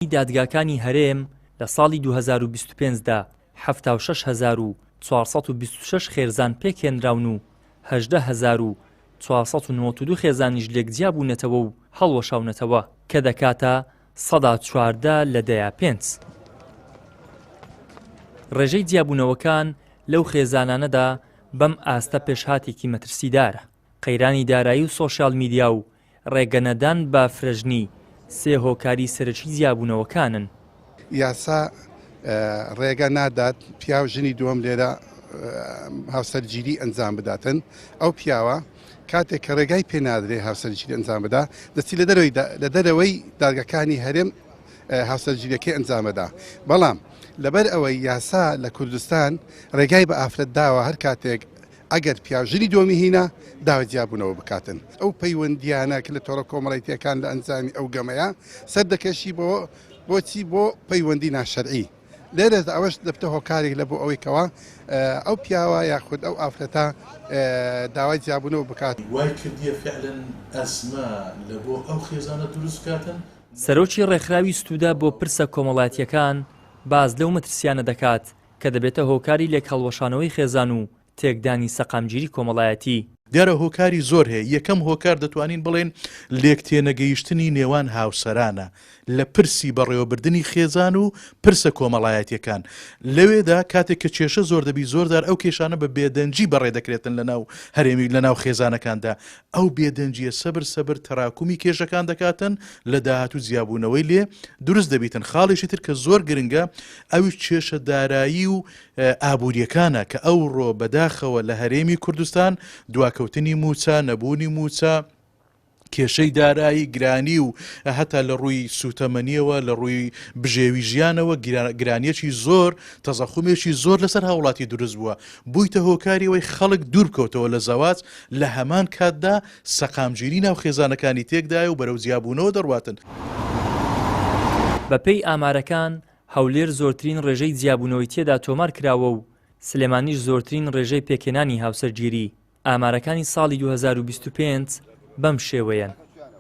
دادگاکانی هەرێم لە ساڵی 2025دا 76,426 خێرزان پێکهێنراون و 18,492 خێزانیش لێکجیا بوونەتەوە و هەڵوەشاونەتەوە کە دەکاتە 14/5. ڕێژەی جیابوونەوەکان لەو خێزانانەدا بەم ئاستە پێشهاتێکی مەترسیدارە. قەیرانی دارایی و سۆشیال میدیا و ڕێگەنەدان بە فرەژنی سێ هۆکاری سەرەکی جیابوونەوەکانن. یاسا ڕێگە نادات پیا و ژنی دووەم لێرە هاوسەرگیری ئەنجام بداتن. ئەو پیاوە کاتێک کە ڕێگای پێنادرێ هاوسەرگیری ئەنجام بدا دەستی لە دەرەوەی دادگاکانی هەرێم هاوسەرگیریەکەی ئەنجامەدا. بەڵام لەبەر ئەوەی یاسا لە کوردستان ڕێگای بە ئافرەت داوە هەر کاتێک ئەگەر پیاژنی دووەمی هینە داوای جیابوونەوە بکاتن. ئەو پەیوەندیانە کە لە تۆڕە کۆمەڵایەتیەکان لە ئەنجامی ئەو گەمەیە سەردەکەشی بۆچی بۆ پەیوەندی ناشەرعی. لێرە ئەوەش دەبتە هۆکارێک لە بۆ ئەوەی کەوە ئەو پیاوە یاخود ئەو ئافرەتە داوای جیابوونەوە بکات. وای کردیە فعلەن ئەسما لە بۆ ئەو خێزانە دروست کاتن. سەرۆکی ڕێکخراوی ستودا بۆ پرسە کۆمەڵایەتیەکان باز لەو مەترسیانە دەکات کە دەبێتە هۆکاری لێک هەڵوەشانەوەی خێزان و تێکدانی سەقامگیری کۆمەڵایەتی. دیارە هۆکاری زۆر هەیە. یەکەم هۆکار دەتوانین بڵێن لێک تێنەگەیشتنی نێوان هاوسەرانە لە پرسی بەڕێوەبردننی خێزان و پرسە کۆمەڵایەتیەکان. لەوێدا کاتێک کە کێشە زۆر دەبی زۆردار ئەو کێشانە بە بێدەنجی بەڕێ دەکرێتن لەناو هەرێمی لەناو خێزانەکاندا. ئەو بێدەنجیە سەبر تەراکومی کێشەکان دەکاتن لە داهاتوو جیابوونەوەی لێ دروست دەبیتن. خاڵێکی تر کە زۆر گرنگە ئەوی کێشە دارایی و ئابوووریەکانە کە ئەوڕۆ بەداخەوە لە هەرێمی کوردستان دواکەوتنی موچە نەبوونی موچە کێشەی دارایی گرانی و هەتا لە ڕووی سوتەمەنیەوە لە ڕووی بژێوی ژیانەوە گرانیەکی زۆر تەزەخومێکی زۆر لەسەر هاوڵاتی دروست بووە. بوویتە هۆکاریەوەی خەڵک دوور بکەوتەوە لە زەواج لە هەمان کاتدا سەقامگیری ناو خێزانەکانی تێکدایە و بەرەو جیابوونەوە دەڕواتن. بەپێی ئامارەکان هەولێر زۆرترین ڕێژەی جیابوونەوەی تێدا تۆمار کراوە و سلێمانیش زۆرترین ڕێژەی پێکێنانی هاوسەرگیری. ئامارەکانی ساڵی 2025 بەم شێوەیەن.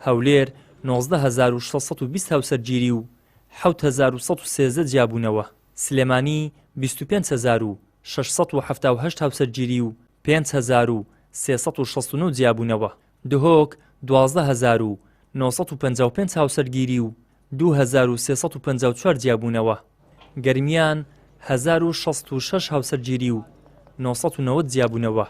هەولێر 19,620 هاوسەرگیری و 7,113 جیابوونەوە. سلێمانی 25,678 هاوسەرگیری و 5,369 جیابوونەوە. دهۆک 12,955 هاوسەرگیری و 2,354 جیابوونەوە. گەرمیان 1,066 هاوسەرگیری و 990 جیابوونەوە.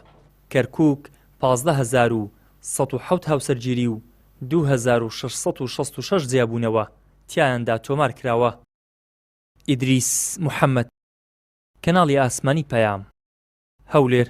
کەرکووک 15,107 هاوسەرگیری و 2,666 جیابوونەوە تیایاندا تۆمار کراوە. ئیدریس محەممەد، کەناڵی ئاسمانی پەیام، هەولێر.